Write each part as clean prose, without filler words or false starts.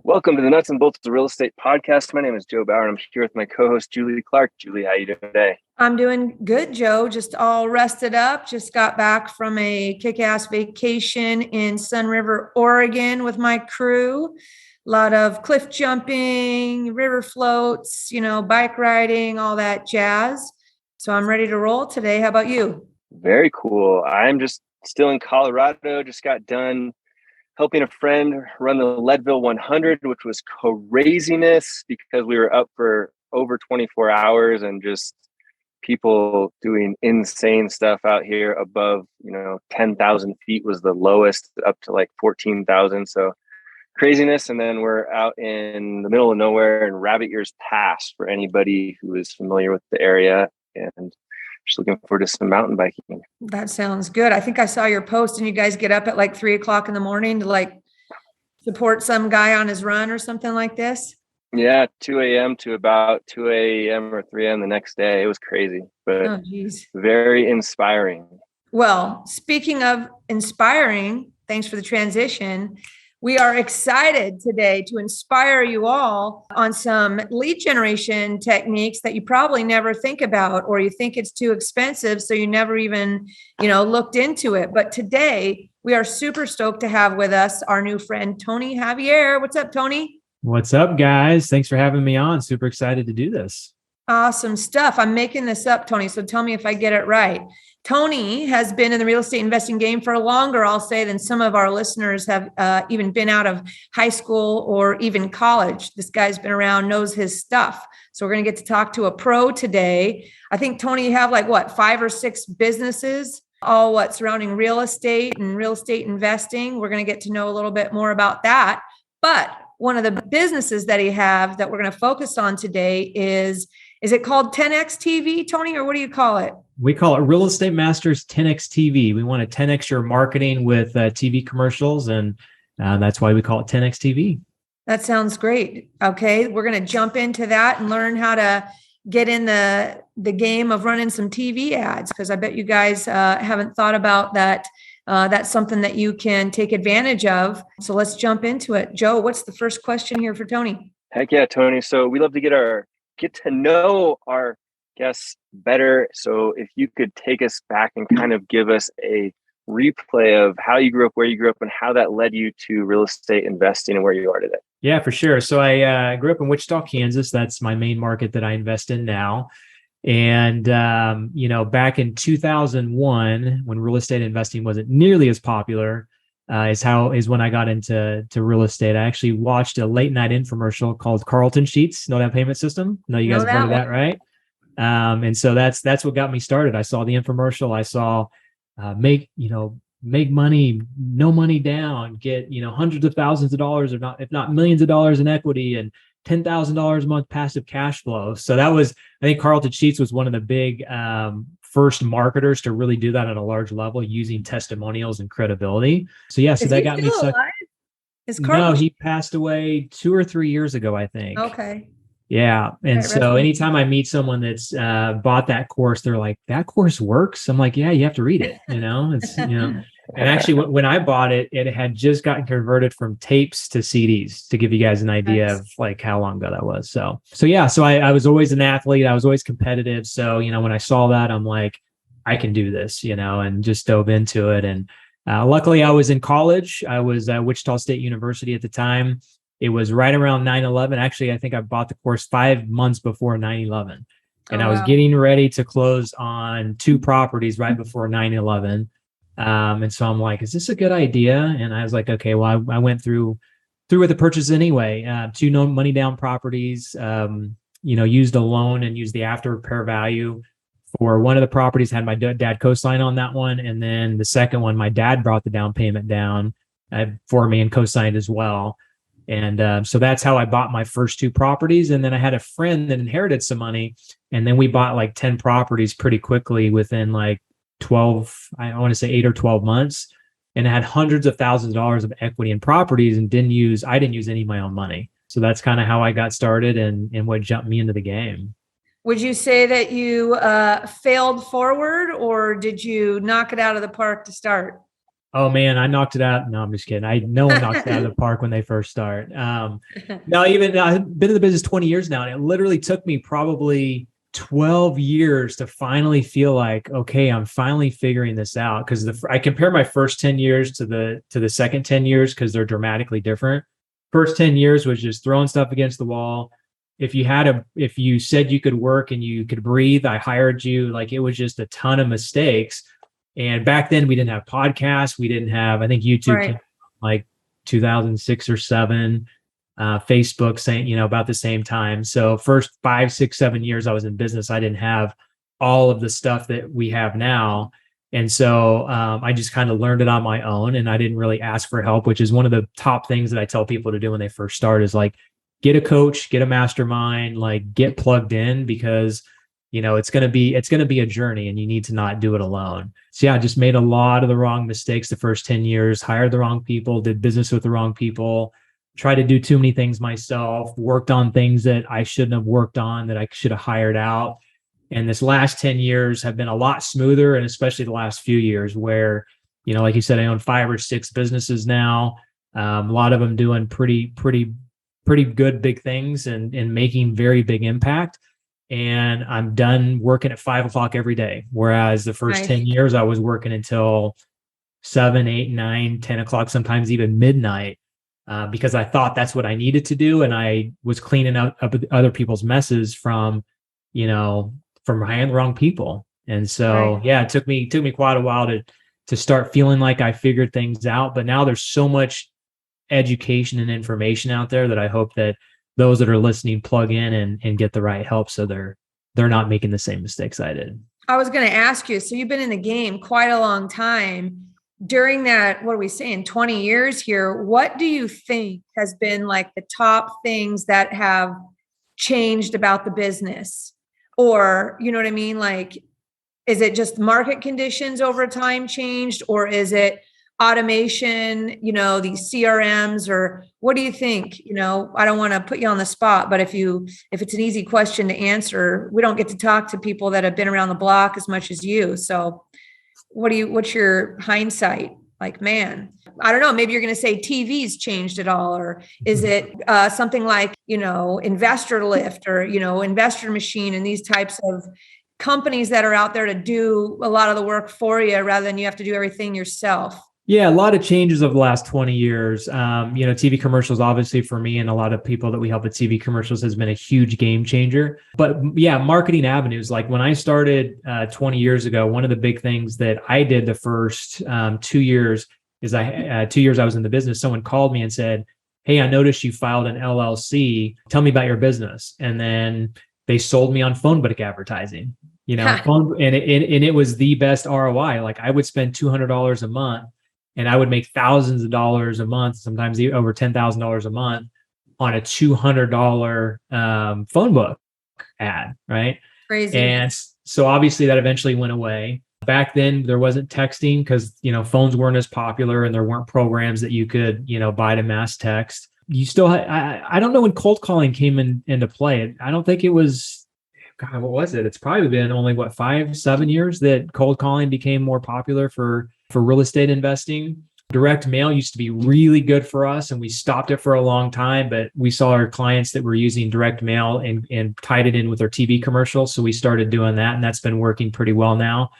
Welcome to the Nuts and Bolts of Real Estate podcast. My name is Joe Bauer, and I'm here with my co-host, Julie Clark. Julie, how you doing today? I'm doing good, Joe. Just all rested up. Just got back from a kick-ass vacation in Sun River, Oregon with my crew. A lot of cliff jumping, river floats, bike riding, all that jazz. So I'm ready to roll today. How about you? Very cool. I'm just still in Colorado. Just got done helping a friend run the Leadville 100, which was craziness because we were up for over 24 hours and just people doing insane stuff out here above, 10,000 feet was the lowest, up to like 14,000. So craziness. And then we're out in the middle of nowhere in Rabbit Ears Pass for anybody who is familiar with the area, and just looking forward to some mountain biking. That sounds good. I think I saw your post and you guys get up at like 3:00 in the morning to support some guy on his run or something like this. Yeah, 2 a.m. to about 2 a.m. or 3 a.m. the next day. It was crazy, but very inspiring. Well, speaking of inspiring, thanks for the transition. We are excited today to inspire you all on some lead generation techniques that you probably never think about, or you think it's too expensive, so you never even, looked into it. But today we are super stoked to have with us our new friend, Tony Javier. What's up, Tony? What's up, guys? Thanks for having me on. Super excited to do this. Awesome stuff. I'm making this up, Tony, so tell me if I get it right. Tony has been in the real estate investing game for longer, I'll say, than some of our listeners have even been out of high school or even college. This guy's been around, knows his stuff. So we're going to get to talk to a pro today. I think, Tony, you have 5 or 6 businesses, all surrounding real estate and real estate investing. We're going to get to know a little bit more about that. But one of the businesses that he have that we're going to focus on today is it called 10X TV, Tony, or what do you call it? We call it Real Estate Masters 10X TV. We want to 10X your marketing with TV commercials, and that's why we call it 10X TV. That sounds great. Okay, we're going to jump into that and learn how to get in the game of running some TV ads, because I bet you guys haven't thought about that. That's something that you can take advantage of. So let's jump into it. Joe, what's the first question here for Tony? Heck yeah, Tony. So we love to get to know our guests better. So if you could take us back and kind of give us a replay of how you grew up, where you grew up, and how that led you to real estate investing and where you are today. Yeah, for sure. So I grew up in Wichita, Kansas. That's my main market that I invest in now. And, back in 2001, when real estate investing wasn't nearly as popular, is when I got into real estate. I actually watched a late night infomercial called Carlton Sheets. Know that payment system? No, you guys have heard of that, right? And so that's what got me started. I saw the infomercial. I saw make money, no money down, get hundreds of thousands of dollars, if not millions of dollars in equity, and $10,000 a month passive cash flow. So I think Carlton Sheets was one of the big first marketers to really do that at a large level using testimonials and credibility. So yeah, so that got me sucked. No, he passed away 2 or 3 years ago, I think. Okay. Yeah. And so anytime I meet someone that's bought that course, they're like, that course works. I'm like, yeah, you have to read it. And actually when I bought it, it had just gotten converted from tapes to CDs, to give you guys an idea of how long ago that was. So I was always an athlete. I was always competitive. So, when I saw that, I'm like, I can do this, and just dove into it. And luckily I was in college. I was at Wichita State University at the time. It was right around 9/11. Actually, I think I bought the course 5 months before 9/11. And I was getting ready to close on 2 properties right before 9/11. And so I'm like, is this a good idea? And I was like, okay, well, I went through with the purchase anyway. 2 no money down properties, used a loan and used the after repair value for one of the properties, had my dad co-sign on that one. And then the second one, my dad brought the down payment down for me and co-signed as well. And so that's how I bought my first 2 properties. And then I had a friend that inherited some money. And then we bought 10 properties pretty quickly within 12, I want to say 8 or 12 months. And I had hundreds of thousands of dollars of equity in properties and I didn't use any of my own money. So that's kind of how I got started and what jumped me into the game. Would you say that you failed forward, or did you knock it out of the park to start? Oh man, I knocked it out. No, I'm just kidding. No one knocks it out of the park when they first start. No, even I've been in the business 20 years now, and it literally took me probably 12 years to finally feel like, okay, I'm finally figuring this out. Because I compare my first 10 years to the second 10 years because they're dramatically different. First 10 years was just throwing stuff against the wall. If you said you could work and you could breathe, I hired you. Like it was just a ton of mistakes. And back then we didn't have podcasts. We didn't have, I think YouTube came like 2006 or seven, Facebook saying, about the same time. So first 5, 6, 7 years I was in business, I didn't have all of the stuff that we have now. And so I just kind of learned it on my own, and I didn't really ask for help, which is one of the top things that I tell people to do when they first start is like, get a coach, get a mastermind, like get plugged in, because it's going to be a journey and you need to not do it alone. So yeah, I just made a lot of the wrong mistakes the first 10 years, hired the wrong people, did business with the wrong people, tried to do too many things myself, worked on things that I shouldn't have worked on, that I should have hired out. And this last 10 years have been a lot smoother. And especially the last few years where, like you said, I own 5 or 6 businesses now. A lot of them doing pretty good, big things and making very big impact. And I'm done working at 5 o'clock every day. Whereas the first 10 years I was working until 7, 8, 9, 10 o'clock, sometimes even midnight, because I thought that's what I needed to do. And I was cleaning up other people's messes from hiring the wrong people. And so, yeah, it took me quite a while to start feeling like I figured things out. But now there's so much education and information out there that I hope that those that are listening plug in and get the right help, so they're not making the same mistakes I did. I was going to ask you, so you've been in the game quite a long time. During that, what are we saying, 20 years here, what do you think has been like the top things that have changed about the business? Or, you know what I mean? Like, is it just market conditions over time changed, or is it automation, these CRMs, or what do you think? I don't want to put you on the spot, but if it's an easy question to answer, we don't get to talk to people that have been around the block as much as you. So what's your hindsight? Like, man, I don't know, maybe you're going to say TV's changed it all, or is it something like, Investor Lift or, Investor Machine and these types of companies that are out there to do a lot of the work for you rather than you have to do everything yourself? Yeah, a lot of changes over the last 20 years. TV commercials, obviously for me and a lot of people that we help with TV commercials, has been a huge game changer. But yeah, marketing avenues. Like when I started 20 years ago, one of the big things that I did the first 2 years is 2 years I was in the business, someone called me and said, "Hey, I noticed you filed an LLC. Tell me about your business." And then they sold me on phone book advertising. And it was the best ROI. Like I would spend $200 a month, and I would make thousands of dollars a month, sometimes over $10,000 a month on a $200 phone book ad, right? Crazy. And so obviously that eventually went away. Back then there wasn't texting because, phones weren't as popular and there weren't programs that you could, buy to mass text. You still, I don't know when cold calling came into play. I don't think it was, God, what was it? It's probably been only 5, 7 years that cold calling became more popular for real estate investing. Direct mail used to be really good for us, and we stopped it for a long time, but we saw our clients that were using direct mail and tied it in with our TV commercials. So we started doing that, and that's been working pretty well now.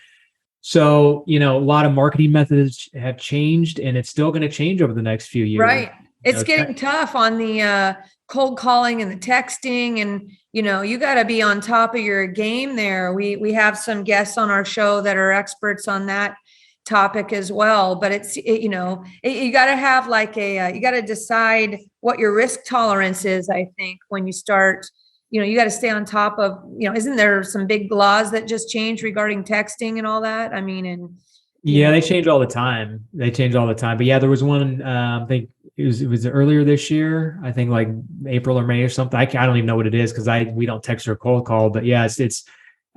So, a lot of marketing methods have changed, and it's still going to change over the next few years. Right. It's getting tough on the cold calling and the texting, and you got to be on top of your game there. We have some guests on our show that are experts on that topic as well, but you got to have like you got to decide what your risk tolerance is. I think when you start, you got to stay on top of, isn't there some big laws that just changed regarding texting and all that? I mean, they change all the time. But yeah, there was one, I think it was earlier this year, I think like April or May or something. I don't even know what it is because we don't text or cold call, but yeah,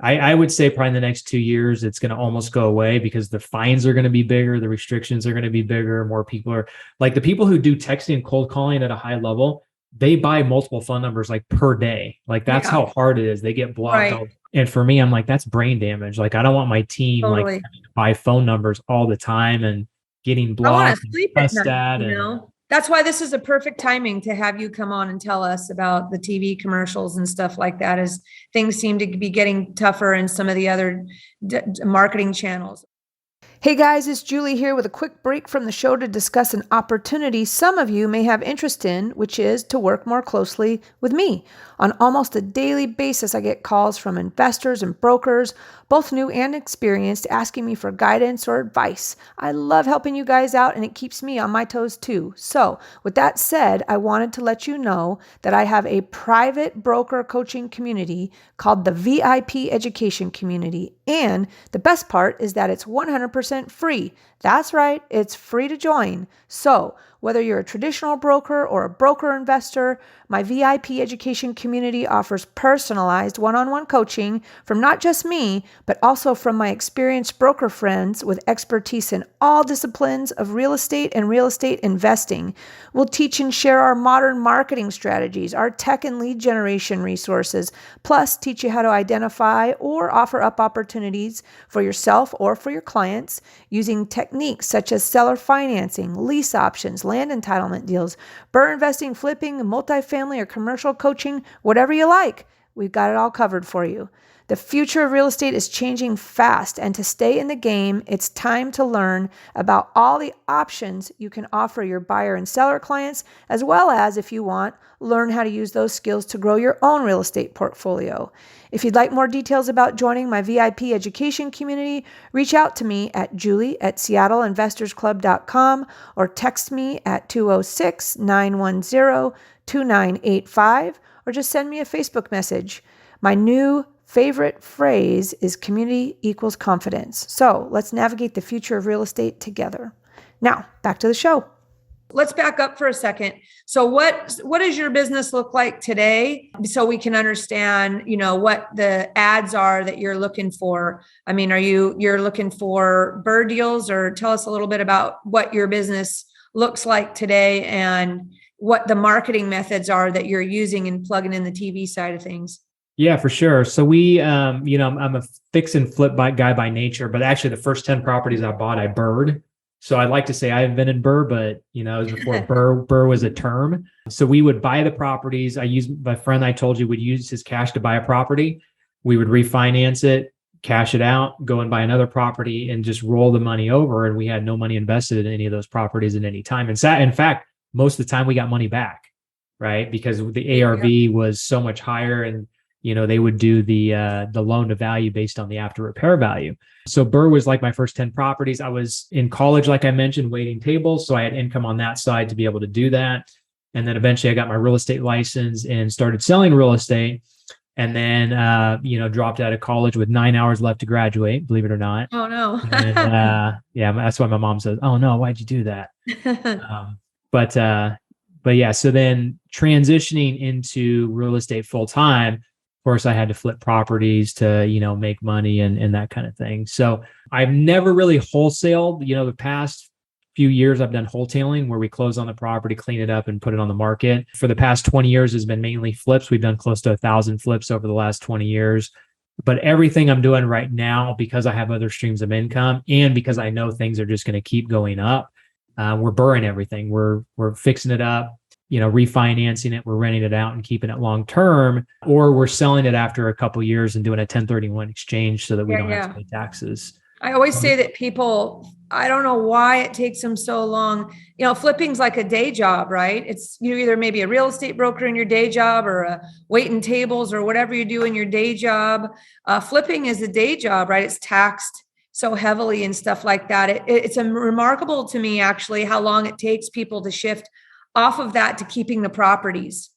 I would say probably in the next 2 years, it's going to almost go away because the fines are going to be bigger. The restrictions are going to be bigger. More people are like the people who do texting and cold calling at a high level. They buy multiple phone numbers like per day. Like that's how hard it is. They get blocked. Right. And for me, I'm like, that's brain damage. Like I don't want my team like to buy phone numbers all the time. And getting I want blocked to and sleep at cussed night, at. you know? That's why this is a perfect timing to have you come on and tell us about the TV commercials and stuff like that, as things seem to be getting tougher in some of the other marketing channels. Hey guys, it's Julie here with a quick break from the show to discuss an opportunity some of you may have interest in, which is to work more closely with me. On almost a daily basis, I get calls from investors and brokers, both new and experienced, asking me for guidance or advice. I love helping you guys out, and it keeps me on my toes too. So with that said, I wanted to let you know that I have a private broker coaching community called the VIP Education Community. And the best part is that it's 100% free. That's right, it's free to join. So whether you're a traditional broker or a broker investor, my VIP education community offers personalized one-on-one coaching from not just me, but also from my experienced broker friends with expertise in all disciplines of real estate and real estate investing. We'll teach and share our modern marketing strategies, our tech and lead generation resources, plus teach you how to identify or offer up opportunities for yourself or for your clients using techniques such as seller financing, lease options, land entitlement deals, BRRRR investing, flipping, multifamily or commercial coaching, whatever you like. We've got it all covered for you. The future of real estate is changing fast, and to stay in the game, it's time to learn about all the options you can offer your buyer and seller clients, as well as, if you want, learn how to use those skills to grow your own real estate portfolio. If you'd like more details about joining my VIP education community, reach out to me at julie@seattleinvestorsclub.com or text me at 206-910-2985 or just send me a Facebook message. My new favorite phrase is community equals confidence. So let's navigate the future of real estate together. Now, back to the show. Let's back up for a second. So what does your business look like today, so we can understand, what the ads are that you're looking for? I mean, you're looking for BRRRR deals, or tell us a little bit about what your business looks like today and what the marketing methods are that you're using and plugging in the TV side of things. Yeah, for sure. So we, I'm a fix and flip guy by nature, but actually the first 10 properties I bought, I BRRRR'd. So I'd like to say I invented BRRRR, but it was before BRRRR was a term. So we would buy the properties. My friend I told you would use his cash to buy a property. We would refinance it, cash it out, go and buy another property, and just roll the money over. And we had no money invested in any of those properties at any time. In fact, most of the time we got money back, right? Because the ARV was so much higher, and they would do the loan to value based on the after repair value. So BRRRR was like my first 10 properties. I was in college, like I mentioned, waiting tables. So I had income on that side to be able to do that. And then eventually I got my real estate license and started selling real estate. And then, dropped out of college with 9 hours left to graduate, believe it or not. Oh, no. And yeah, that's why my mom says, "Oh, no, why'd you do that?" But yeah, so then transitioning into real estate full time, of course, I had to flip properties to, make money and that kind of thing. So I've never really wholesaled. The past few years I've done wholesaling, where we close on the property, clean it up, and put it on the market. For the past 20 years has been mainly flips. We've done close to 1,000 flips over the last 20 years. But everything I'm doing right now, because I have other streams of income and because I know things are just going to keep going up, we're BRRRRing everything. We're fixing it up, refinancing it, we're renting it out and keeping it long term, or we're selling it after a couple of years and doing a 1031 exchange so that we don't have to pay taxes. I always say that people, I don't know why it takes them so long. Flipping's like a day job, right? It's either maybe a real estate broker in your day job or a waiting tables or whatever you do in your day job. Flipping is a day job, right? It's taxed so heavily and stuff like that. It's remarkable to me, actually, how long it takes people to shift off of that to keeping the properties,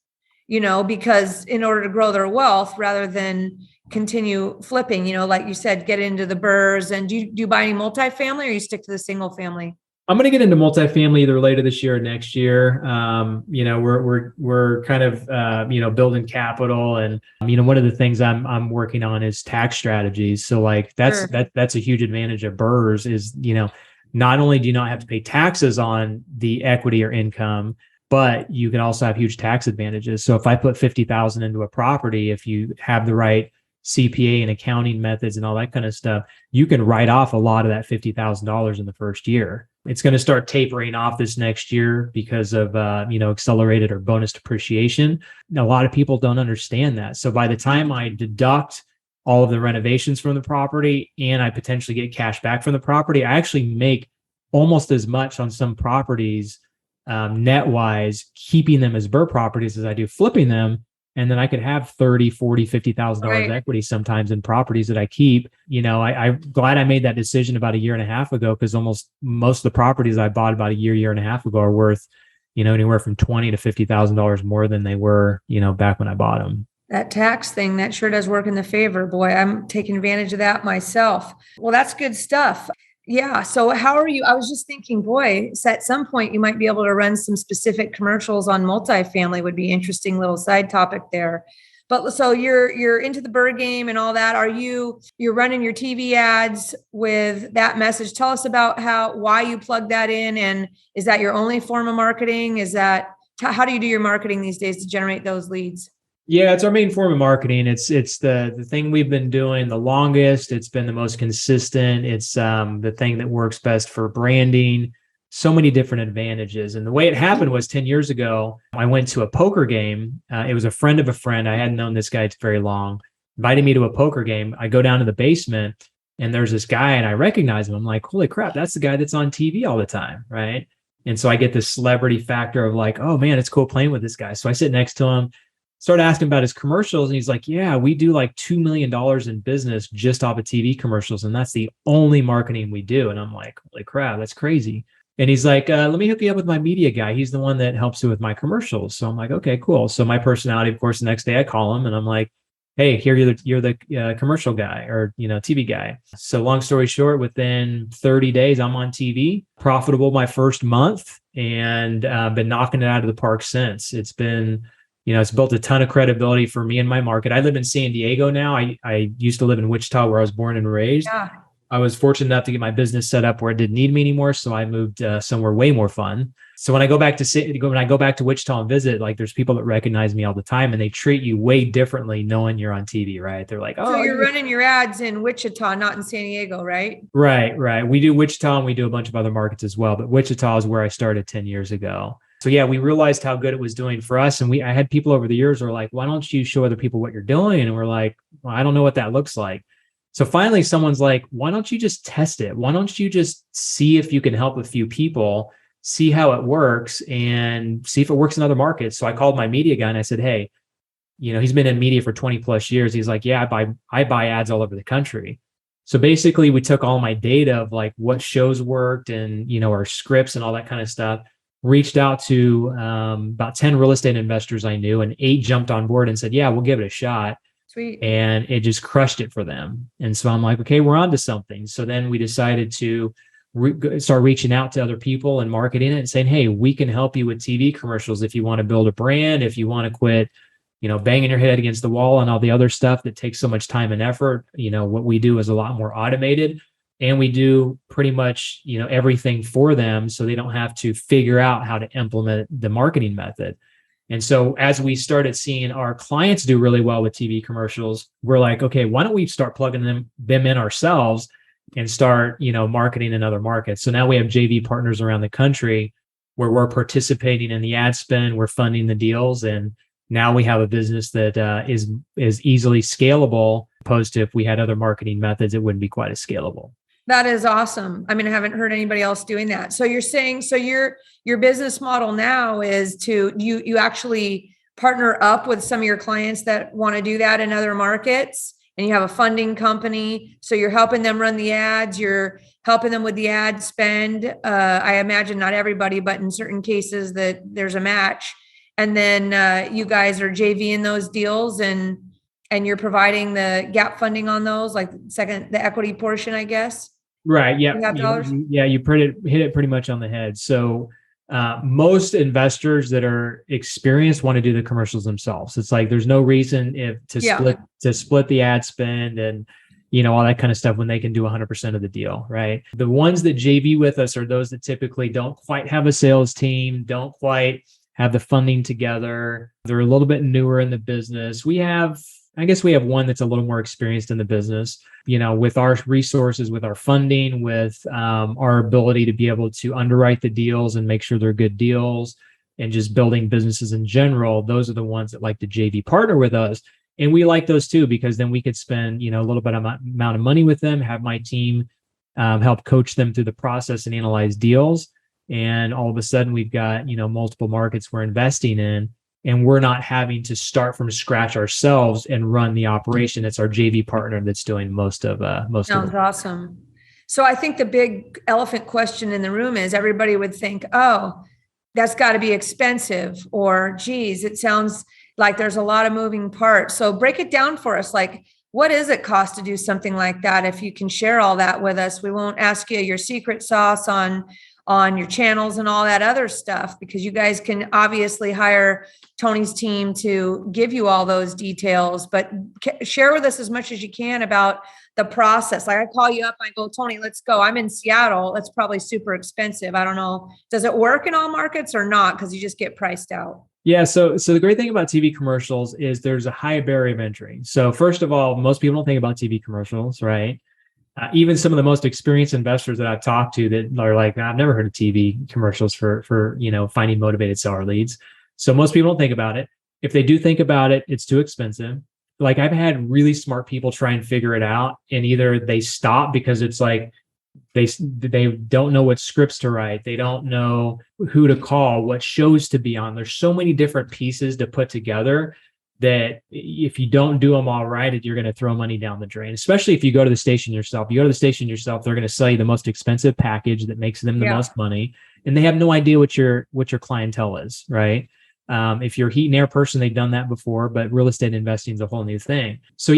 because in order to grow their wealth rather than continue flipping, like you said, get into the BRRRRs. And do you buy any multifamily, or you stick to the single family? I'm going to get into multifamily either later this year or next year. We're kind of building capital, and one of the things I'm working on is tax strategies. So like that's a huge advantage of BRRRRs is not only do you not have to pay taxes on the equity or income, but you can also have huge tax advantages. So if I put $50,000 into a property, if you have the right CPA and accounting methods and all that kind of stuff, you can write off a lot of that $50,000 in the first year. It's going to start tapering off this next year because of, accelerated or bonus depreciation. A lot of people don't understand that. So by the time I deduct all of the renovations from the property and I potentially get cash back from the property, I actually make almost as much on some properties net wise, keeping them as BRRRR properties as I do flipping them. And then I could have $30,000, $40,000, $50,000 equity sometimes in properties that I keep. I'm glad I made that decision about a year and a half ago, because most of the properties I bought about a year and a half ago are worth, anywhere from $20,000 to $50,000 more than they were, back when I bought them. That tax thing, that sure does work in the favor. Boy, I'm taking advantage of that myself. Well, that's good stuff. Yeah. So how are you? I was just thinking, boy, so at some point you might be able to run some specific commercials on multifamily. Would be interesting little side topic there. But so you're into the BRRRR game and all that. You're running your TV ads with that message? Tell us about why you plug that in, and is that your only form of marketing? How do you do your marketing these days to generate those leads? Yeah, it's our main form of marketing. It's the thing we've been doing the longest. It's been the most consistent. It's the thing that works best for branding. So many different advantages. And the way it happened was 10 years ago, I went to a poker game. It was a friend of a friend. I hadn't known this guy very long. Invited me to a poker game. I go down to the basement and there's this guy and I recognize him. I'm like, holy crap, that's the guy that's on TV all the time, right? And so I get this celebrity factor of like, oh man, it's cool playing with this guy. So I sit next to him, started asking about his commercials, and he's like, yeah, we do like $2 million in business just off of TV commercials. And that's the only marketing we do. And I'm like, holy crap, that's crazy. And he's like, let me hook you up with my media guy. He's the one that helps you with my commercials. So I'm like, okay, cool. So my personality, of course, the next day I call him and I'm like, hey, here you're the commercial guy or, TV guy. So long story short, within 30 days, I'm on TV, profitable my first month, and been knocking it out of the park since. It's been, it's built a ton of credibility for me in my market. I live in San Diego now. I used to live in Wichita, where I was born and raised. Yeah. I was fortunate enough to get my business set up where it didn't need me anymore. So I moved somewhere way more fun. So when I go back to Wichita and visit, like there's people that recognize me all the time, and they treat you way differently knowing you're on TV, right? They're like, oh, so you're running your ads in Wichita, not in San Diego, right? Right. We do Wichita and we do a bunch of other markets as well. But Wichita is where I started 10 years ago. So yeah, we realized how good it was doing for us. And I had people over the years who were like, why don't you show other people what you're doing? And we're like, well, I don't know what that looks like. So finally, someone's like, why don't you just test it? Why don't you just see if you can help a few people, see how it works, and see if it works in other markets? So I called my media guy and I said, hey, he's been in media for 20 plus years. He's like, yeah, I buy ads all over the country. So basically we took all my data of like what shows worked and, our scripts and all that kind of stuff, reached out to about 10 real estate investors I knew, and 8 jumped on board and said, yeah, we'll give it a shot. Sweet. And it just crushed it for them. And so I'm like, okay, we're on to something. So then we decided to start reaching out to other people and marketing it and saying, hey, we can help you with TV commercials if you want to build a brand, if you want to quit, banging your head against the wall and all the other stuff that takes so much time and effort. What we do is a lot more automated, and we do pretty much, everything for them, so they don't have to figure out how to implement the marketing method. And so as we started seeing our clients do really well with TV commercials, we're like, okay, why don't we start plugging them in ourselves and start, marketing in other markets? So now we have JV partners around the country where we're participating in the ad spend, we're funding the deals, and now we have a business that is easily scalable, opposed to if we had other marketing methods, it wouldn't be quite as scalable. That is awesome. I mean, I haven't heard anybody else doing that. So you're saying, your business model now is to, you actually partner up with some of your clients that want to do that in other markets, and you have a funding company. So you're helping them run the ads. You're helping them with the ad spend. I imagine not everybody, but in certain cases that there's a match. And then you guys are JVing those deals, and you're providing the gap funding on those, like the equity portion, I guess. Right. Yeah. You hit it pretty much on the head. So most investors that are experienced want to do the commercials themselves. It's like there's no reason to split the ad spend and all that kind of stuff when they can do 100% of the deal. Right. The ones that JV with us are those that typically don't quite have a sales team, don't quite have the funding together. They're a little bit newer in the business. We have I guess we have one that's a little more experienced in the business, with our resources, with our funding, with our ability to be able to underwrite the deals and make sure they're good deals, and just building businesses in general. Those are the ones that like to JV partner with us. And we like those too, because then we could spend, a little bit of amount of money with them, have my team help coach them through the process and analyze deals. And all of a sudden we've got, multiple markets we're investing in, and we're not having to start from scratch ourselves and run the operation. It's our JV partner that's doing most of it. Sounds awesome. So I think the big elephant question in the room is, everybody would think, oh, that's got to be expensive, or geez, it sounds like there's a lot of moving parts. So break it down for us. Like, what does it cost to do something like that? If you can share all that with us, we won't ask you your secret sauce on your channels and all that other stuff, because you guys can obviously hire Tony's team to give you all those details, but share with us as much as you can about the process. Like, I call you up, I go, Tony, let's go. I'm in Seattle. That's probably super expensive. I don't know. Does it work in all markets or not? Because you just get priced out. Yeah. So the great thing about TV commercials is there's a high barrier of entry. So first of all, most people don't think about TV commercials, right? Even some of the most experienced investors that I've talked to that are like, I've never heard of TV commercials for finding motivated seller leads. So most people don't think about it. If they do think about it, it's too expensive. Like, I've had really smart people try and figure it out, and either they stop because it's like they don't know what scripts to write, they don't know who to call, what shows to be on. There's so many different pieces to put together that if you don't do them all right, you're going to throw money down the drain, especially if you go to the station yourself. You go to the station yourself, they're going to sell you the most expensive package that makes them the most money, and they have no idea what your clientele is, right? If you're a heat and air person, they've done that before, but real estate investing is a whole new thing. So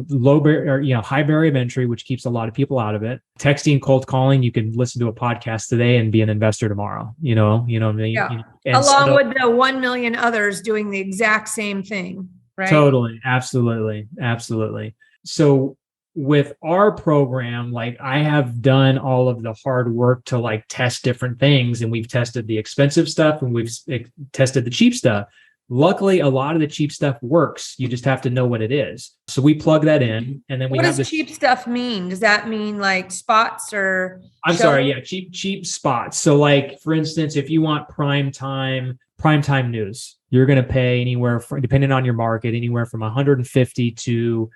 low barrier, high barrier of entry, which keeps a lot of people out of it. Texting, cold calling, you can listen to a podcast today and be an investor tomorrow. You know what I mean? Yeah. Along with the 1 million others doing the exact same thing, right? Totally. Absolutely. So with our program, like, I have done all of the hard work to like test different things, and we've tested the expensive stuff and we've tested the cheap stuff. Luckily, a lot of the cheap stuff works. You just have to know what it is. So we plug that in, and then we what have does cheap stuff mean? Does that mean like spots or? I'm sorry. Yeah. Cheap spots. So like, for instance, if you want primetime news, you're going to pay anywhere from, depending on your market, anywhere from 150 to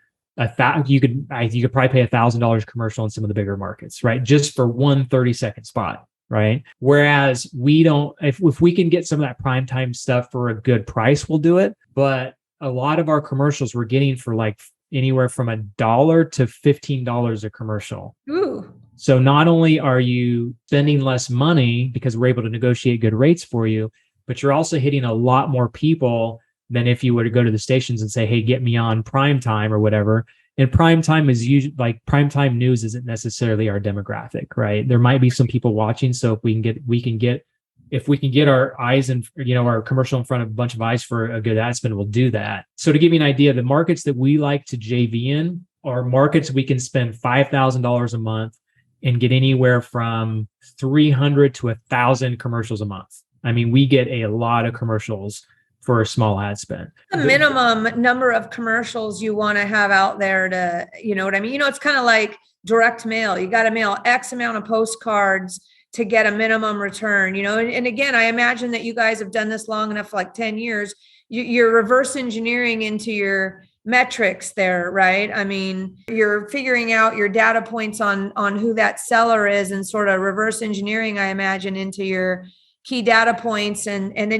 you could probably pay $1,000 commercial in some of the bigger markets, right? Just for one 30-second spot, right? Whereas we don't, if we can get some of that primetime stuff for a good price, we'll do it. But a lot of our commercials we're getting for like anywhere from $1 to $15 a commercial. Ooh. So not only are you spending less money because we're able to negotiate good rates for you, but you're also hitting a lot more people than if you were to go to the stations and say, hey, get me on prime time or whatever. And prime time is usually like, primetime news isn't necessarily our demographic, right? There might be some people watching. So if we can get our eyes and, our commercial in front of a bunch of eyes for a good ad spend, we'll do that. So to give you an idea, the markets that we like to JV in are markets we can spend $5,000 a month and get anywhere from 300 to 1,000 commercials a month. I mean, we get a lot of commercials for a small ad spend. The minimum number of commercials you want to have out there to, you know what I mean? It's kind of like direct mail. You got to mail X amount of postcards to get a minimum return, and again, I imagine that you guys have done this long enough, like 10 years, you're reverse engineering into your metrics there, right? I mean, you're figuring out your data points on who that seller is and sort of reverse engineering, I imagine, into your key data points. And then,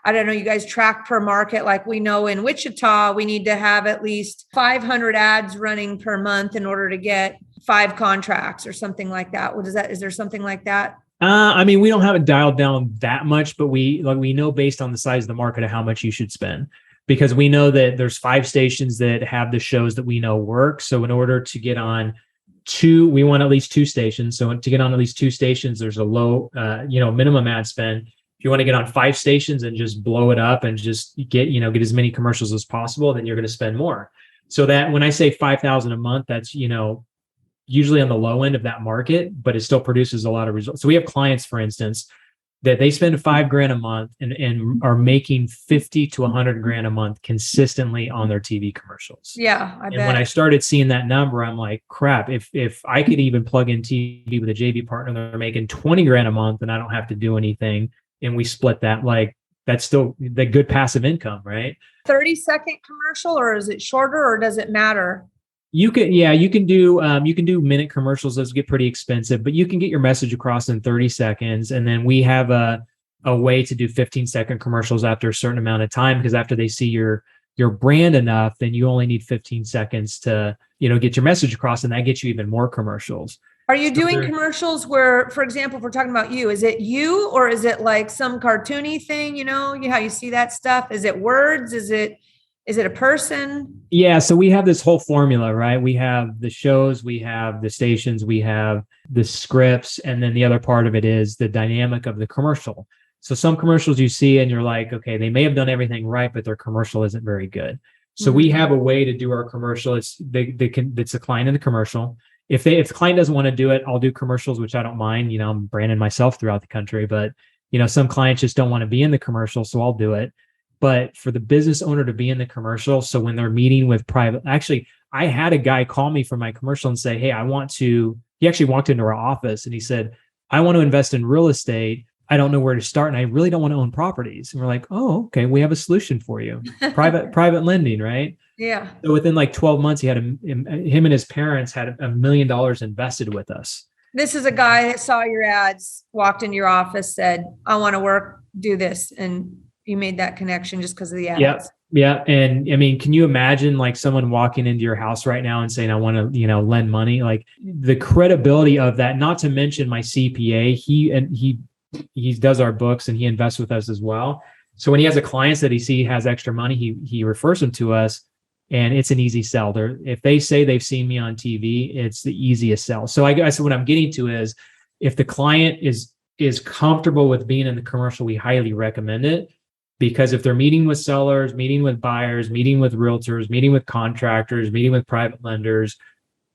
I don't know, you guys track per market. Like, we know in Wichita, we need to have at least 500 ads running per month in order to get 5 contracts or something like that. Is there something like that? I mean, we don't have it dialed down that much, but we know based on the size of the market of how much you should spend, because we know that there's 5 stations that have the shows that we know work. So in order to get on 2, we want at least 2 stations. So to get on at least 2 stations, there's a low, minimum ad spend. If you want to get on 5 stations and just blow it up and just get as many commercials as possible, then you're going to spend more. So that when I say 5,000 a month, that's, usually on the low end of that market, but it still produces a lot of results. So we have clients, for instance, that they spend $5,000 a month and are making 50 to 100 grand a month consistently on their TV commercials. Yeah, I and bet. when I started seeing that number, I'm like, crap, if I could even plug in TV with a JV partner, they're making 20 grand a month and I don't have to do anything. And we split that, like, that's still the good passive income, right? 30-second commercial, or is it shorter, or does it matter? You can do minute commercials. Those get pretty expensive, but you can get your message across in 30 seconds. And then we have a way to do 15-second commercials after a certain amount of time, because after they see your brand enough, then you only need 15 seconds to, get your message across, and that gets you even more commercials. Are you doing commercials where, for example, if we're talking about you, is it you, or is it like some cartoony thing, how you see that stuff? Is it words? Is it a person? Yeah. So we have this whole formula, right? We have the shows, we have the stations, we have the scripts. And then the other part of it is the dynamic of the commercial. So some commercials you see and you're like, okay, they may have done everything right, but their commercial isn't very good. So we have a way to do our commercial. It's a client in the commercial. If the client doesn't want to do it, I'll do commercials, which I don't mind. I'm branding myself throughout the country, but some clients just don't want to be in the commercial, so I'll do it. But for the business owner to be in the commercial, so when they're meeting with actually, I had a guy call me from my commercial and say, hey, he actually walked into our office and he said, I want to invest in real estate. I don't know where to start, and I really don't want to own properties. And we're like, oh, okay, we have a solution for you. Private lending, right? Yeah. So within like 12 months, him and his parents had $1 million invested with us. This is a guy that saw your ads, walked into your office, said, I want to do this. And you made that connection just because of the ads. Yeah. And I mean, can you imagine like someone walking into your house right now and saying, I want to, lend money? Like the credibility of that, not to mention my CPA, he does our books and he invests with us as well. So when he has a client that he has extra money, he refers them to us, and it's an easy sell. If they say they've seen me on TV, it's the easiest sell. So I guess what I'm getting to is, if the client is comfortable with being in the commercial, we highly recommend it. Because if they're meeting with sellers, meeting with buyers, meeting with realtors, meeting with contractors, meeting with private lenders,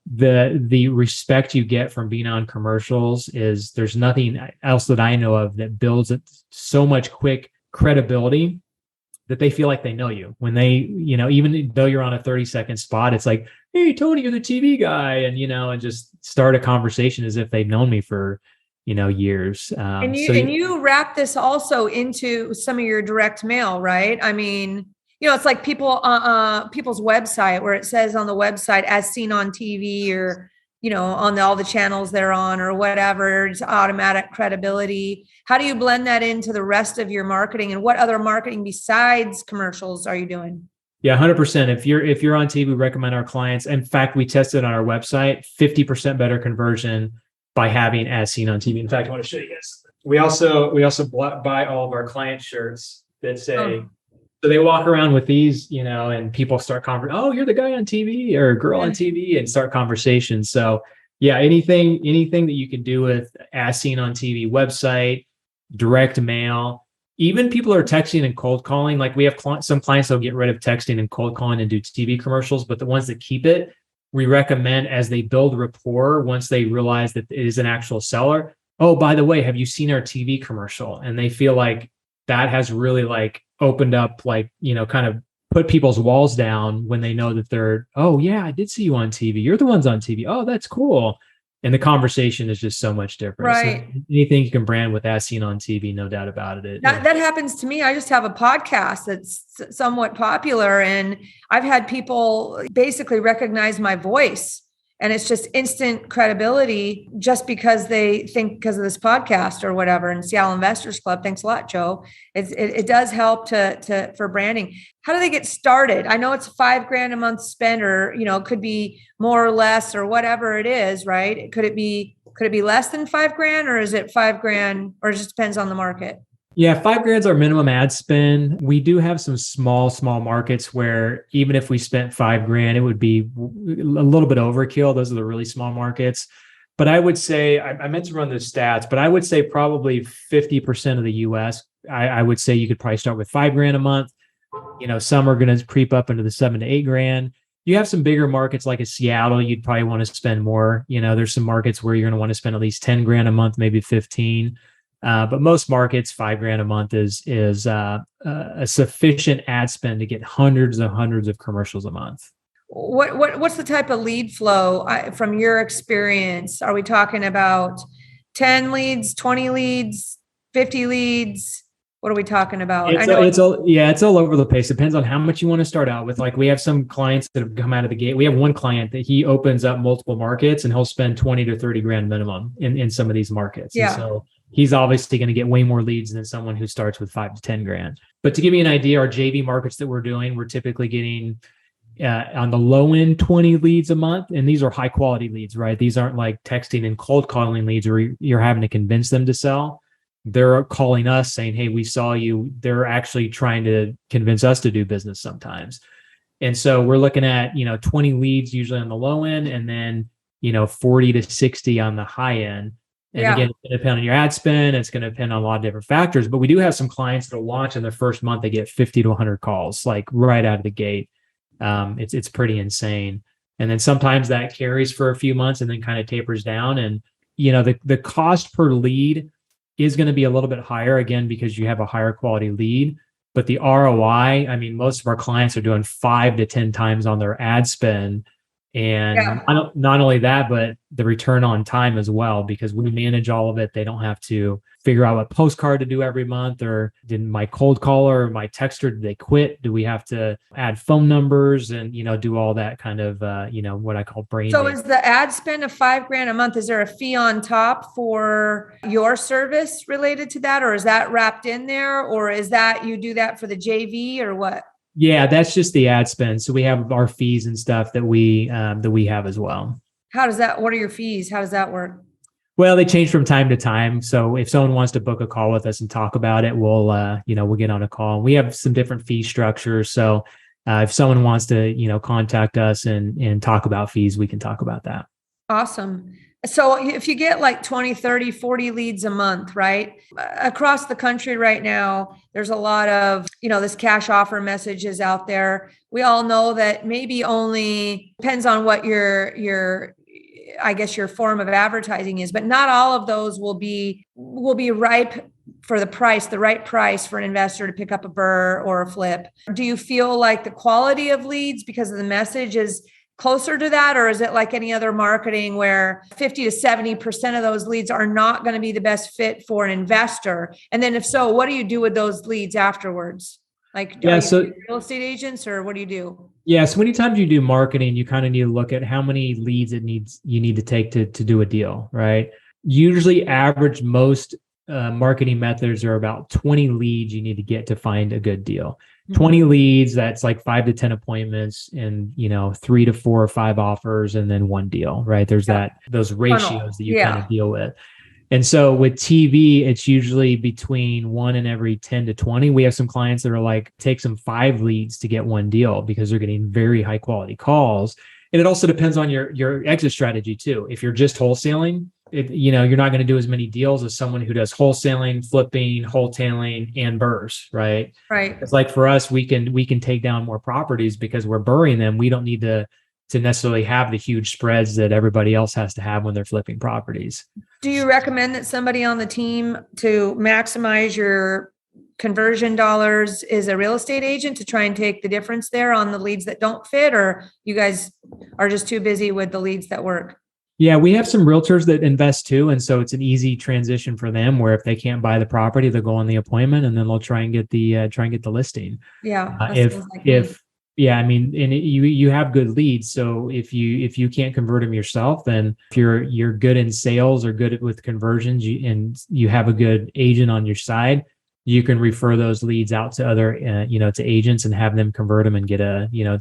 the respect you get from being on commercials there's nothing else that I know of that builds so much quick credibility that they feel like they know you. When they, even though you're on a 30-second spot, it's like, hey, Tony, you're the TV guy. And, and just start a conversation as if they've known me for, years. And you wrap this also into some of your direct mail, right? I mean, it's like people's website, where it says on the website, as seen on TV, or, on all the channels they're on, or whatever. It's automatic credibility. How do you blend that into the rest of your marketing, and what other marketing besides commercials are you doing? Yeah, 100%. If you're on TV, we recommend our clients. In fact, we tested on our website, 50% better conversion by having as seen on TV. In fact, I want to show you guys. We also buy all of our client shirts that say, so they walk around with these, and people start oh, you're the guy on TV or girl on TV, and start conversations. So yeah, anything that you can do with as seen on TV, website, direct mail, even people are texting and cold calling. Like we have some clients that'll get rid of texting and cold calling and do TV commercials, but the ones that keep it, we recommend, as they build rapport, once they realize that it is an actual seller. Oh, by the way, have you seen our TV commercial? And they feel like that has really like opened up, like, kind of put people's walls down when they know that they're, oh yeah, I did see you on TV. You're the ones on TV. Oh, that's cool. And the conversation is just so much different. Right. So anything you can brand with as seen on TV, no doubt about it. That happens to me. I just have a podcast that's somewhat popular, and I've had people basically recognize my voice, and it's just instant credibility just because they think because of this podcast or whatever. And Seattle Investors Club, thanks a lot, Joe. It does help for branding. How do they get started? I know it's $5,000 a month spend, or, it could be more or less, or whatever it is, right? Could it be less than $5,000, or is it $5,000, or it just depends on the market? Yeah, $5,000 is our minimum ad spend. We do have some small markets where even if we spent $5,000, it would be a little bit overkill. Those are the really small markets. But I would say, I meant to run those stats, but I would say probably 50% of the US, I would say you could probably start with $5,000 a month. Some are going to creep up into the $7,000 to $8,000. You have some bigger markets like a Seattle, you'd probably want to spend more. There's some markets where you're going to want to spend at least $10,000 a month, maybe 15. But most markets, $5,000 a month is a sufficient ad spend to get hundreds of commercials a month. What's the type of lead flow from your experience? Are we talking about 10 leads, 20 leads, 50 leads? What are we talking about? It's all over the place. Depends on how much you want to start out with. Like we have some clients that have come out of the gate. We have one client that he opens up multiple markets and he'll spend 20 to 30 grand minimum in some of these markets. Yeah. And so he's obviously going to get way more leads than someone who starts with 5 to 10 grand. But to give you an idea, our JV markets that we're doing, we're typically getting on the low end 20 leads a month. And these are high quality leads, right? These aren't like texting and cold calling leads where you're having to convince them to sell. They're calling us saying, hey, we saw you. They're actually trying to convince us to do business sometimes. And so we're looking at, 20 leads usually on the low end and then, 40 to 60 on the high end. And again, it's going to depend on your ad spend. It's going to depend on a lot of different factors. But we do have some clients that will launch in their first month. They get 50 to 100 calls, like right out of the gate. It's pretty insane. And then sometimes that carries for a few months and then kind of tapers down. And, the cost per lead is going to be a little bit higher again, because you have a higher quality lead, but the ROI, I mean, most of our clients are doing 5 to 10 times on their ad spend. And not only that, but the return on time as well, because we manage all of it. They don't have to figure out what postcard to do every month, or did my cold caller or my texter, did they quit? Do we have to add phone numbers and, do all that kind of, what I call brain. So is the ad spend of $5,000 a month, is there a fee on top for your service related to that? Or is that wrapped in there? Or is that you do that for the JV or what? Yeah, that's just the ad spend. So we have our fees and stuff that we have as well. What are your fees? How does that work? Well, they change from time to time. So if someone wants to book a call with us and talk about it, we'll get on a call. We have some different fee structures. So if someone wants to, contact us and talk about fees, we can talk about that. Awesome. So if you get like 20, 30, 40 leads a month, right? Across the country right now, there's a lot of, this cash offer messages out there. We all know that maybe only depends on what your form of advertising is, but not all of those will be ripe for the right price for an investor to pick up a burr or a flip. Do you feel like the quality of leads because of the message is closer to that? Or is it like any other marketing where 50 to 70% of those leads are not going to be the best fit for an investor? And then if so, what do you do with those leads afterwards? Like, so real estate agents, or what do you do? Yeah. So many times you do marketing, you kind of need to look at how many leads you need to take to do a deal, right? Usually average most marketing methods are about 20 leads you need to get to find a good deal. 20 leads, that's like 5 to 10 appointments and, 3 to 4 or 5 offers and then one deal, right? There's those ratios that you kind of deal with. And so with TV, it's usually between 1 in every 10 to 20. We have some clients that are like, takes them 5 leads to get one deal because they're getting very high quality calls. And it also depends on your exit strategy too. If you're just wholesaling, you're not going to do as many deals as someone who does wholesaling, flipping, wholetailing, and burrs, right? Right. It's like for us, we can take down more properties because we're burring them. We don't need to necessarily have the huge spreads that everybody else has to have when they're flipping properties. Do you recommend that somebody on the team to maximize your conversion dollars is a real estate agent to try and take the difference there on the leads that don't fit, or you guys are just too busy with the leads that work? Yeah, we have some realtors that invest too. And so it's an easy transition for them where if they can't buy the property, they'll go on the appointment and then they'll try and get the listing. Yeah. You have good leads. So if you can't convert them yourself, then if you're good in sales or good with conversions and you have a good agent on your side, you can refer those leads out to other, to agents and have them convert them and get a, 30%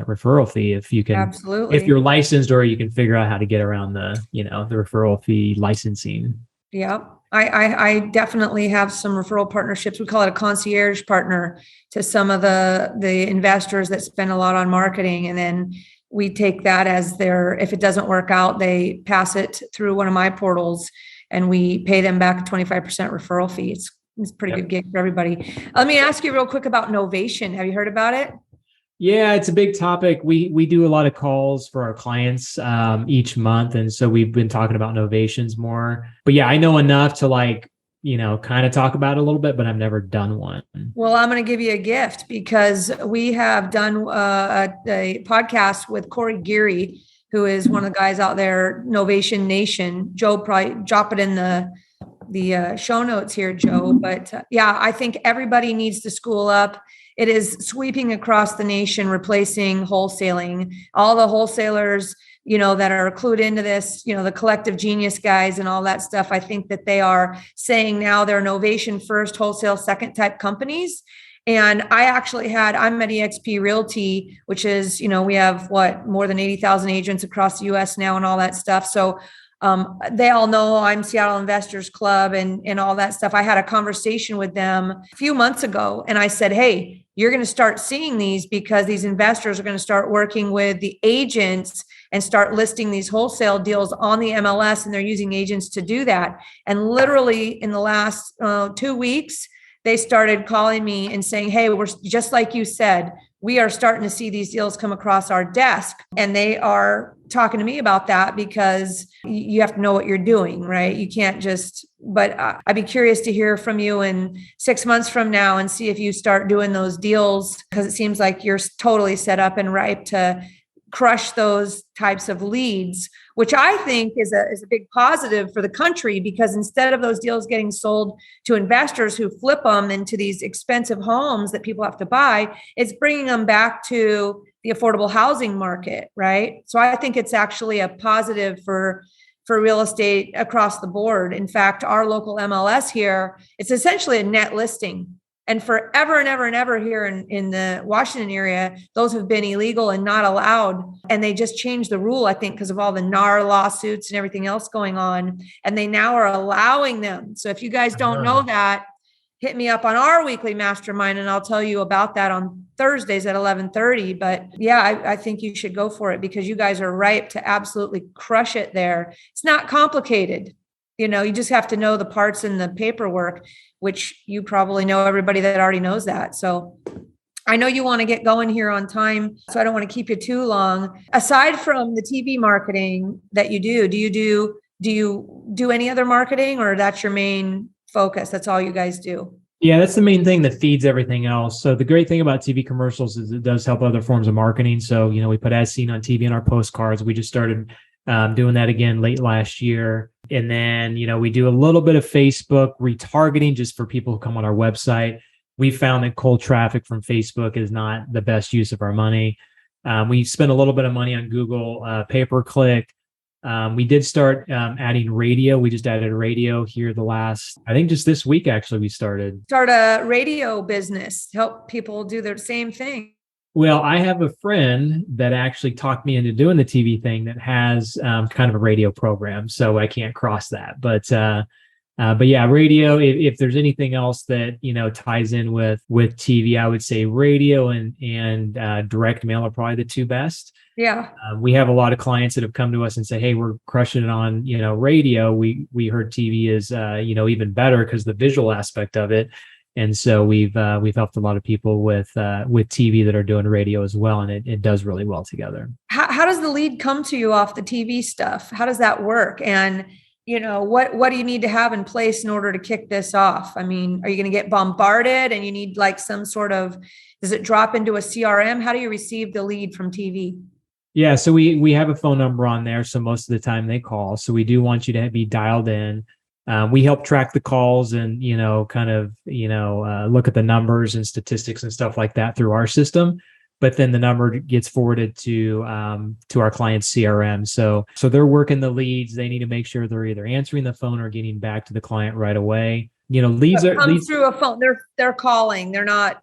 referral fee if you can. Absolutely. If you're licensed or you can figure out how to get around the, the referral fee licensing. Yeah. I definitely have some referral partnerships. We call it a concierge partner to some of the investors that spend a lot on marketing. And then we take that as if it doesn't work out, they pass it through one of my portals and we pay them back a 25% referral fee. It's a pretty good gig for everybody. Let me ask you real quick about Novation. Have you heard about it? Yeah, it's a big topic. We do a lot of calls for our clients each month. And so we've been talking about Novations more. But yeah, I know enough to kind of talk about it a little bit, but I've never done one. Well, I'm going to give you a gift because we have done a podcast with Corey Geary, who is one of the guys out there, Novation Nation. Joe, probably drop it in the show notes here, Joe. But yeah, I think everybody needs to school up. It is sweeping across the nation, replacing wholesaling. All the wholesalers, that are clued into this, the collective genius guys and all that stuff. I think that they are saying now they're Novation first, wholesale second type companies. And I'm at eXp Realty, which is, we have more than 80,000 agents across the US now and all that stuff. So they all know I'm Seattle Investors Club and all that stuff. I had a conversation with them a few months ago and I said, hey, you're going to start seeing these because these investors are going to start working with the agents and start listing these wholesale deals on the MLS, and they're using agents to do that. And literally in the last 2 weeks, they started calling me and saying, hey, we're just like you said, we are starting to see these deals come across our desk. And they are talking to me about that because you have to know what you're doing, right? You can't but I'd be curious to hear from you in 6 months from now and see if you start doing those deals, because it seems like you're totally set up and ripe to crush those types of leads, which I think is a big positive for the country, because instead of those deals getting sold to investors who flip them into these expensive homes that people have to buy, it's bringing them back to the affordable housing market, right? So I think it's actually a positive for real estate across the board. In fact, our local MLS here, it's essentially a net listing. And forever and ever and ever here in the Washington area, those have been illegal and not allowed. And they just changed the rule, I think, because of all the NAR lawsuits and everything else going on. And they now are allowing them. So if you guys don't know that, hit me up on our weekly mastermind and I'll tell you about that on Thursdays at 11:30. But yeah, I think you should go for it because you guys are ripe to absolutely crush it there. It's not complicated. You just have to know the parts in the paperwork, which you probably know everybody that already knows that. So I know you want to get going here on time, so I don't want to keep you too long. Aside from the TV marketing that you do you do any other marketing, or that's your main focus? That's all you guys do? Yeah, that's the main thing that feeds everything else. So the great thing about TV commercials is it does help other forms of marketing. So, we put as seen on TV in our postcards. We just started doing that again late last year. And then, we do a little bit of Facebook retargeting just for people who come on our website. We found that cold traffic from Facebook is not the best use of our money. We spend a little bit of money on Google pay-per-click. We did start adding radio. We just added radio here I think just this week, actually, we start a radio business, help people do their same thing. Well, I have a friend that actually talked me into doing the TV thing that has kind of a radio program, so I can't cross that. But yeah, radio. If there's anything else that ties in with TV, I would say radio and direct mail are probably the two best. Yeah, we have a lot of clients that have come to us and say, "Hey, we're crushing it on radio. We heard TV is even better because the visual aspect of it." And so we've helped a lot of people with TV that are doing radio as well, and it does really well together. How does the lead come to you off the TV stuff? How does that work? And what do you need to have in place in order to kick this off? I mean, are you going to get bombarded and you need like some sort of? Does it drop into a CRM? How do you receive the lead from TV? Yeah, so we have a phone number on there, so most of the time they call. So we do want you to be dialed in. We help track the calls and, kind of, look at the numbers and statistics and stuff like that through our system. But then the number gets forwarded to our client's CRM. So they're working the leads. They need to make sure they're either answering the phone or getting back to the client right away. Leads through a phone. They're calling. They're not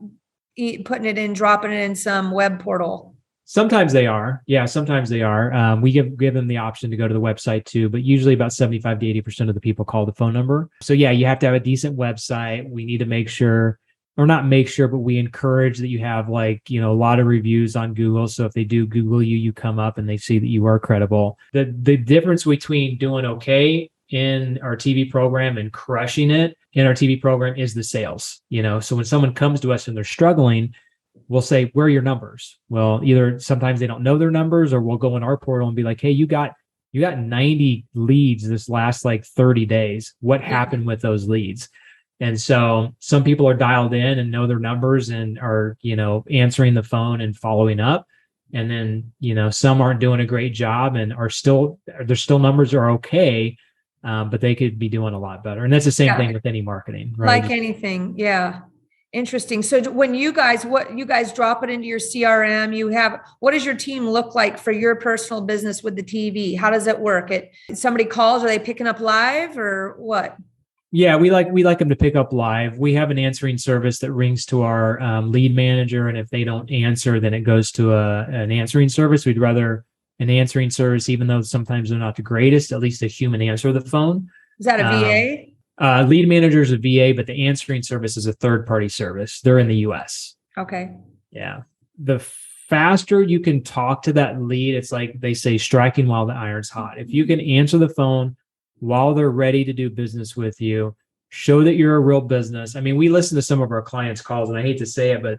putting it in, dropping it in some web portal. Sometimes they are. Yeah, sometimes they are. We give them the option to go to the website too, but usually about 75 to 80% of the people call the phone number. So yeah, you have to have a decent website. We need to make sure, or not make sure, but we encourage that you have a lot of reviews on Google. So if they do Google you, you come up and they see that you are credible. The difference between doing okay in our TV program and crushing it in our TV program is the sales. So when someone comes to us and they're struggling, we'll say, where are your numbers? Well, either sometimes they don't know their numbers, or we'll go in our portal and be like, hey, you got you got 90 leads this last like 30 days. What happened with those leads? And so some people are dialed in and know their numbers and are, answering the phone and following up. And then, some aren't doing a great job and their numbers are okay, but they could be doing a lot better. And that's the same thing with any marketing, right? Like anything. Yeah. Interesting. So when you guys drop it into your CRM, what does your team look like for your personal business with the TV? How does it work? Somebody calls, are they picking up live or what? Yeah, we like them to pick up live. We have an answering service that rings to our lead manager, and if they don't answer, then it goes to an answering service. We'd rather an answering service, even though sometimes they're not the greatest, at least a human answer the phone. Is that a VA? Lead manager is a VA, but the answering service is a third-party service. They're in the US. Okay. Yeah. The faster you can talk to that lead, it's like they say, striking while the iron's hot. If you can answer the phone while they're ready to do business with you, show that you're a real business. I mean, we listen to some of our clients' calls, and I hate to say it, but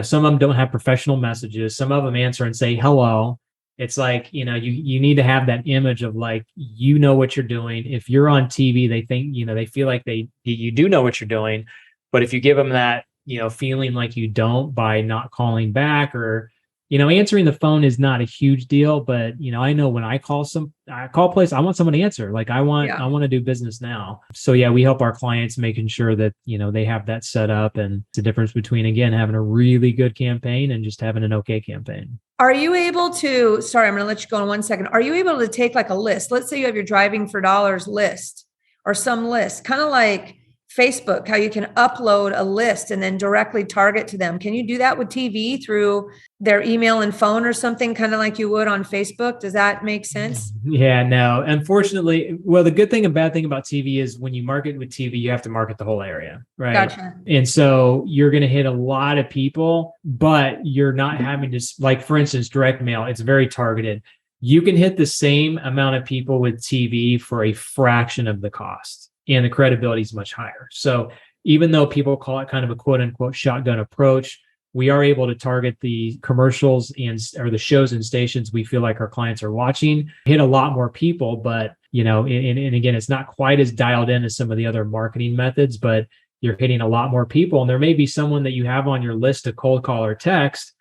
some of them don't have professional messages. Some of them answer and say hello. It's like, you need to have that image of like, what you're doing. If you're on TV, they think, they feel like you do know what you're doing. But if you give them that, feeling like you don't by not calling back or, answering the phone is not a huge deal, but I know when I call a place, I want someone to answer. Like I want to do business now. So yeah, we help our clients making sure that, they have that set up, and it's the difference between, again, having a really good campaign and just having an okay campaign. Are you able to, sorry, I'm going to let you go in 1 second. Are you able to take like a list? Let's say you have your driving for dollars list or some list, kind of like Facebook, how you can upload a list and then directly target to them. Can you do that with TV through their email and phone or something, kind of like you would on Facebook? Does that make sense? Yeah, no. Unfortunately, well, the good thing and bad thing about TV is when you market with TV, you have to market the whole area, right? Gotcha. And so you're going to hit a lot of people, but you're not having to, like, for instance, direct mail, it's very targeted. You can hit the same amount of people with TV for a fraction of the cost, and the credibility is much higher. So even though people call it kind of a quote unquote shotgun approach, we are able to target the commercials or the shows and stations we feel like our clients are watching, hit a lot more people. But, and again, it's not quite as dialed in as some of the other marketing methods, but you're hitting a lot more people. And there may be someone that you have on your list to cold call or text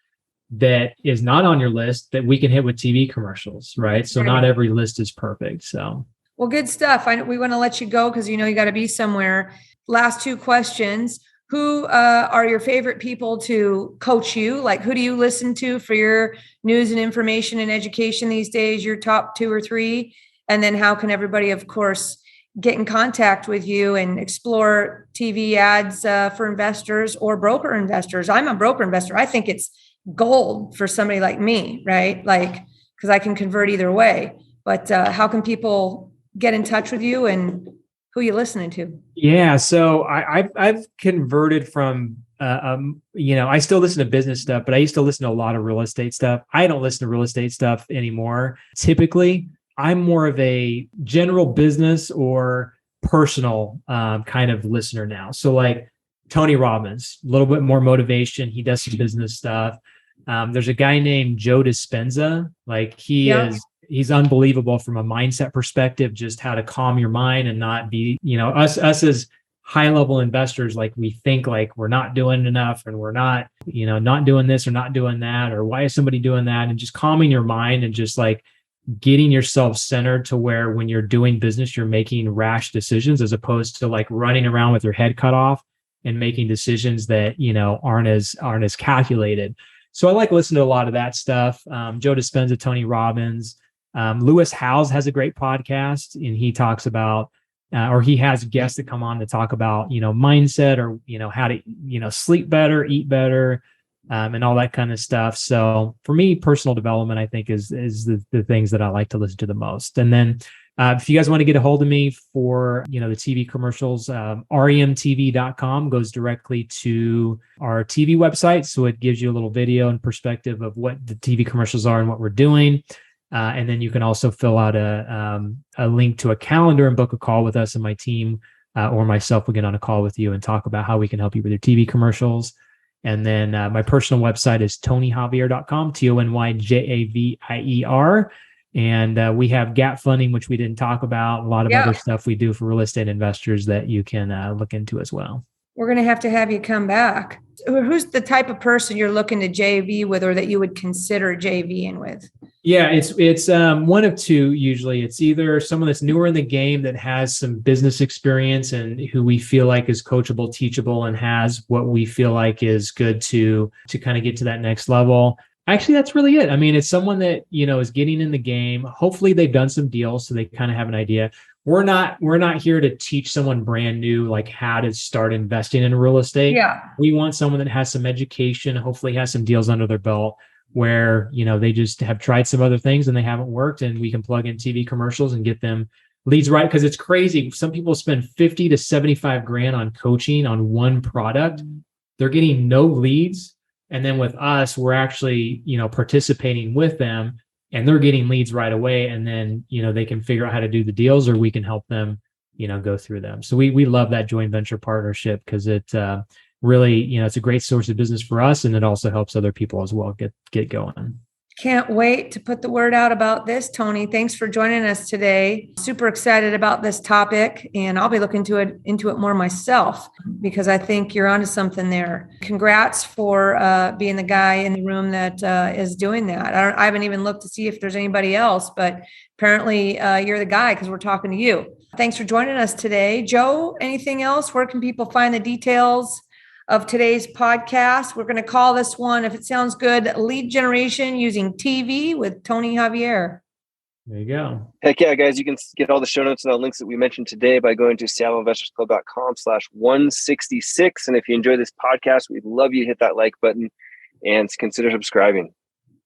that is not on your list that we can hit with TV commercials, right? So not every list is perfect. So. Well, good stuff. We want to let you go because you got to be somewhere. Last 2 questions. Who are your favorite people to coach you? Like, who do you listen to for your news and information and education these days? Your top 2 or 3? And then how can everybody, of course, get in contact with you and explore TV ads for investors or broker investors? I'm a broker investor. I think it's gold for somebody like me, right? Like, because I can convert either way. But how can people get in touch with you and who you listening to? Yeah, so I've converted from I still listen to business stuff, but I used to listen to a lot of real estate stuff. I don't listen to real estate stuff anymore. Typically, I'm more of a general business or personal kind of listener now. So like Tony Robbins, a little bit more motivation. He does some business stuff. There's a guy named Joe Dispenza. Like he's unbelievable from a mindset perspective, just how to calm your mind and not be, us as high level investors, like we think like we're not doing enough and we're not, not doing this or not doing that, or why is somebody doing that? And just calming your mind and just like getting yourself centered to where when you're doing business, you're making rash decisions as opposed to like running around with your head cut off and making decisions that, aren't as calculated. So I like listening to a lot of that stuff. Joe Dispenza, Tony Robbins. Lewis Howes has a great podcast, and he talks about, or he has guests that come on to talk about, mindset or, how to, sleep better, eat better, and all that kind of stuff. So for me, personal development, I think is the things that I like to listen to the most. And then if you guys want to get a hold of me for, the TV commercials, remtv.com goes directly to our TV website. So it gives you a little video and perspective of what the TV commercials are and what we're doing. And then you can also fill out a link to a calendar and book a call with us, and my team or myself will get on a call with you and talk about how we can help you with your TV commercials. And then my personal website is tonyjavier.com, TonyJavier. And we have gap funding, which we didn't talk about, a lot of Yeah. other stuff we do for real estate investors that you can look into as well. We're going to have you come back. Who's the type of person you're looking to JV with, or that you would consider JVing with? Yeah, it's one of two usually. It's either someone that's newer in the game that has some business experience and who we feel like is coachable, teachable, and has what we feel like is good to kind of get to that next level. Actually, that's really it. I mean, it's someone that, is getting in the game. Hopefully they've done some deals so they kind of have an idea. We're not here to teach someone brand new, like how to start investing in real estate. Yeah. We want someone that has some education, hopefully has some deals under their belt where, they just have tried some other things and they haven't worked, and we can plug in TV commercials and get them leads right. Because it's crazy. Some people spend 50 to 75 grand on coaching on one product. They're getting no leads. And then with us, we're actually, participating with them, and they're getting leads right away. And then, they can figure out how to do the deals, or we can help them, go through them. So we love that joint venture partnership because it really, it's a great source of business for us. And it also helps other people as well get going. Can't wait to put the word out about this, Tony. Thanks for joining us today. Super excited about this topic, and I'll be looking into it more myself because I think you're onto something there. Congrats for being the guy in the room that is doing that. I haven't even looked to see if there's anybody else, but apparently you're the guy because we're talking to you. Thanks for joining us today. Joe, anything else? Where can people find the details of today's podcast? We're going to call this one, if it sounds good, Lead Generation Using TV with Tony Javier. There you go. Heck yeah, guys. You can get all the show notes and the links that we mentioned today by going to seattleinvestorsclub.com/166. And if you enjoy this podcast, we'd love you to hit that like button and consider subscribing.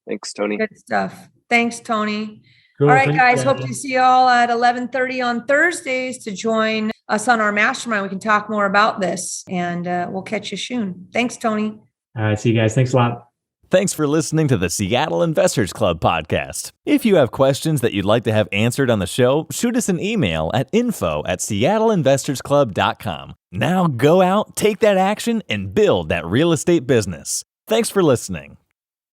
Thanks, Tony. Good stuff. Thanks, Tony. Cool. All right, Thanks, guys. Hope to see you all at 11:30 on Thursdays to join us on our mastermind. We can talk more about this, and we'll catch you soon. Thanks, Tony. All right. See you guys. Thanks a lot. Thanks for listening to the Seattle Investors Club podcast. If you have questions that you'd like to have answered on the show, shoot us an email at info@seattleinvestorsclub.com. Now go out, take that action, and build that real estate business. Thanks for listening.